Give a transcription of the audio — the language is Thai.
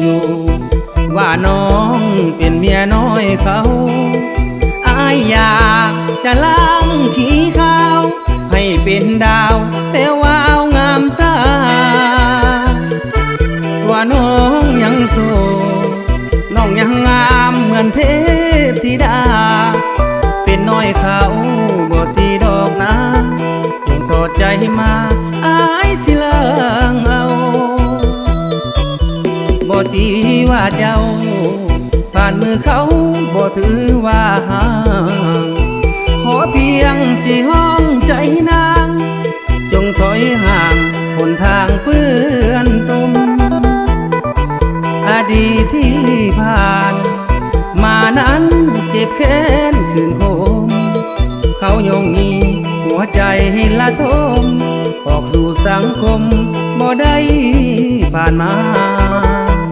อยู่ว่าน้องเป็นเมียน้อยเขาอายอยากจะล้างขี้ขาวให้เป็นดาวแต่ว่าวงามตาตัวน้องยังโสดน้องยังงามเหมือนเทพธิดาเป็นน้อยเขาบ่ตีดอกนะจงถอดใจมาอายสิเลิงเอาบ่ตีว่าเจ้าผ่านมือเขาบ่ถือว่าห่างขอเพียงสิห้องใจนางจงถอยห่างหนทางเปื้อนตุ่มอดีตที่ผ่านมานั้นเจ็บแค้นคืนคมเขาโยงมีหัวใจให้ละทมออกสู่สังคมบ่ได้ผ่านมา